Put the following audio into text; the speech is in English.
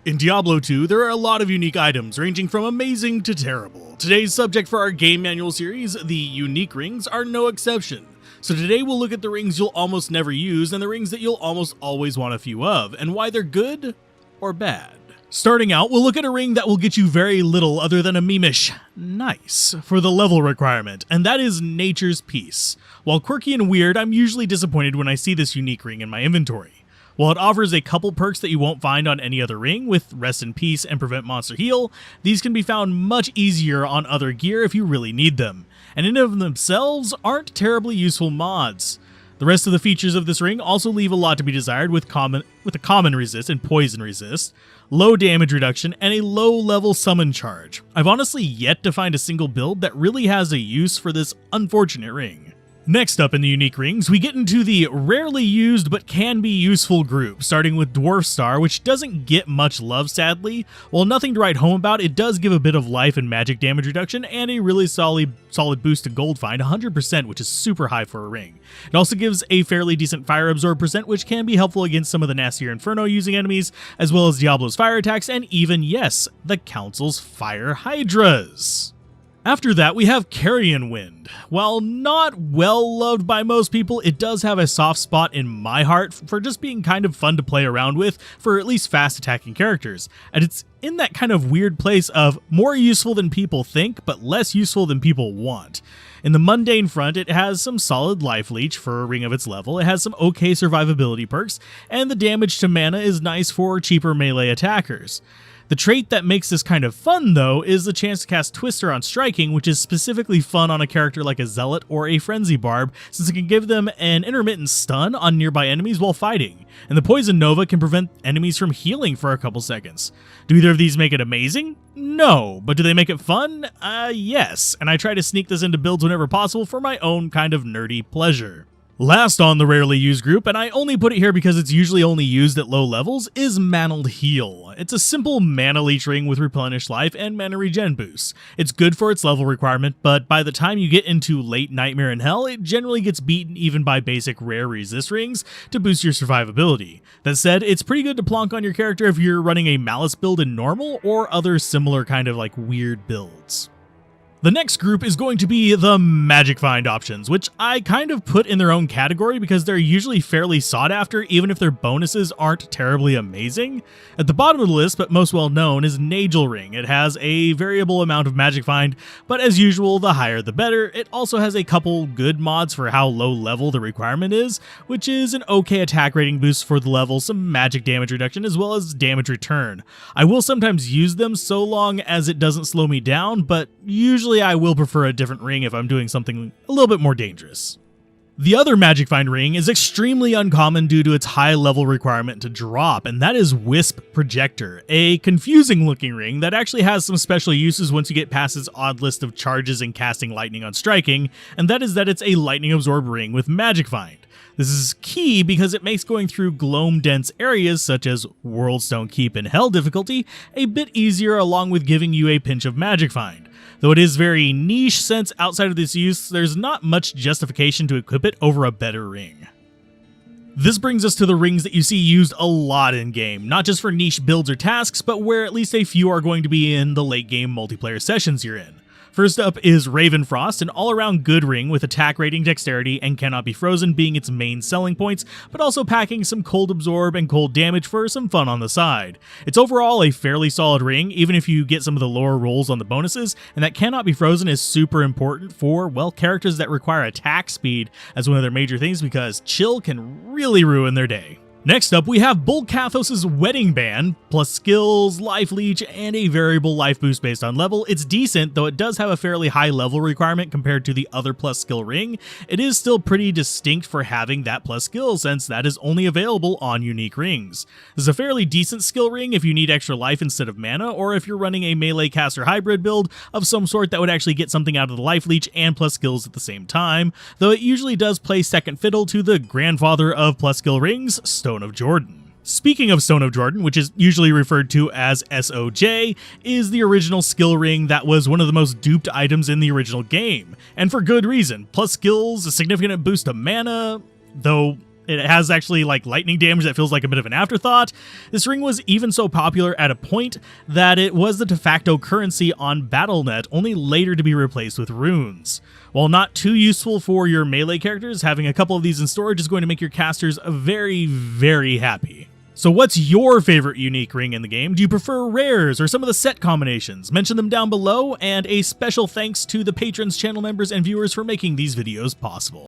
In Diablo 2, there are a lot of unique items, ranging from amazing to terrible. Today's subject for our game manual series, the unique rings, are no exception. So today we'll look at the rings you'll almost never use and the rings that you'll almost always want a few of, and why they're good or bad. Starting out, we'll look at a ring that will get you very little other than a memeish nice for the level requirement, and that is Nature's Peace. While quirky and weird, I'm usually disappointed when I see this unique ring in my inventory. While it offers a couple perks that you won't find on any other ring, with Rest in Peace and Prevent Monster Heal, these can be found much easier on other gear if you really need them, and in of themselves aren't terribly useful mods. The rest of the features of this ring also leave a lot to be desired with a common resist and poison resist, low damage reduction, and a low level summon charge. I've honestly yet to find a single build that really has a use for this unfortunate ring. Next up in the unique rings, we get into the rarely used but can be useful group, starting with Dwarf Star, which doesn't get much love sadly. While nothing to write home about, it does give a bit of life and magic damage reduction and a really solid boost to gold find, 100%, which is super high for a ring. It also gives a fairly decent fire absorb percent, which can be helpful against some of the nastier Inferno using enemies, as well as Diablo's fire attacks, and even, yes, the Council's fire hydras. After that, we have Kyrian Wind. While not well loved by most people, it does have a soft spot in my heart for just being kind of fun to play around with for at least fast attacking characters. And it's in that kind of weird place of more useful than people think, but less useful than people want. In the mundane front, it has some solid life leech for a ring of its level, it has some okay survivability perks, and the damage to mana is nice for cheaper melee attackers. The trait that makes this kind of fun, though, is the chance to cast Twister on striking, which is specifically fun on a character like a Zealot or a Frenzy Barb, since it can give them an intermittent stun on nearby enemies while fighting, and the Poison Nova can prevent enemies from healing for a couple seconds. Do either of these make it amazing? No, but do they make it fun? Yes, and I try to sneak this into builds whenever possible for my own kind of nerdy pleasure. Last on the rarely used group, and I only put it here because it's usually only used at low levels, is Mantled Heel. It's a simple mana leech ring with replenished life and mana regen boosts. It's good for its level requirement, but by the time you get into late Nightmare in Hell, it generally gets beaten even by basic rare resist rings to boost your survivability. That said, it's pretty good to plonk on your character if you're running a Malice build in normal or other similar kind of like weird builds. The next group is going to be the Magic Find options, which I kind of put in their own category because they're usually fairly sought after even if their bonuses aren't terribly amazing. At the bottom of the list, but most well known, is Nagel Ring. It has a variable amount of Magic Find, but as usual, the higher the better. It also has a couple good mods for how low level the requirement is, which is an okay attack rating boost for the level, some magic damage reduction, as well as damage return. I will sometimes use them so long as it doesn't slow me down, but usually I will prefer a different ring if I'm doing something a little bit more dangerous. The other Magic Find ring is extremely uncommon due to its high level requirement to drop, and that is Wisp Projector, a confusing looking ring that actually has some special uses once you get past its odd list of charges and casting lightning on striking, and that is that it's a lightning absorb ring with Magic Find. This is key because it makes going through gloam-dense areas such as Worldstone Keep and Hell difficulty a bit easier, along with giving you a pinch of Magic Find. Though it is very niche, since outside of this use, there's not much justification to equip it over a better ring. This brings us to the rings that you see used a lot in-game, not just for niche builds or tasks, but where at least a few are going to be in the late-game multiplayer sessions you're in. First up is Ravenfrost, an all-around good ring with attack rating, dexterity, and cannot be frozen being its main selling points, but also packing some cold absorb and cold damage for some fun on the side. It's overall a fairly solid ring, even if you get some of the lower rolls on the bonuses, and that cannot be frozen is super important for, well, characters that require attack speed as one of their major things, because chill can really ruin their day. Next up, we have Bolcathos' Wedding Band, plus skills, life leech, and a variable life boost based on level. It's decent, though it does have a fairly high level requirement compared to the other plus skill ring. It is still pretty distinct for having that plus skill, since that is only available on unique rings. This is a fairly decent skill ring if you need extra life instead of mana, or if you're running a melee caster hybrid build of some sort that would actually get something out of the life leech and plus skills at the same time, though it usually does play second fiddle to the grandfather of plus skill rings, Stone of Jordan. Speaking of Stone of Jordan, which is usually referred to as SOJ, is the original skill ring that was one of the most duped items in the original game, and for good reason. Plus skills, a significant boost of mana, though It has actually like lightning damage that feels like a bit of an afterthought. This ring was even so popular at a point that it was the de facto currency on Battle.net, only later to be replaced with runes. While not too useful for your melee characters, having a couple of these in storage is going to make your casters very, very happy. So what's your favorite unique ring in the game? Do you prefer rares or some of the set combinations? Mention them down below, and a special thanks to the patrons, channel members, and viewers for making these videos possible.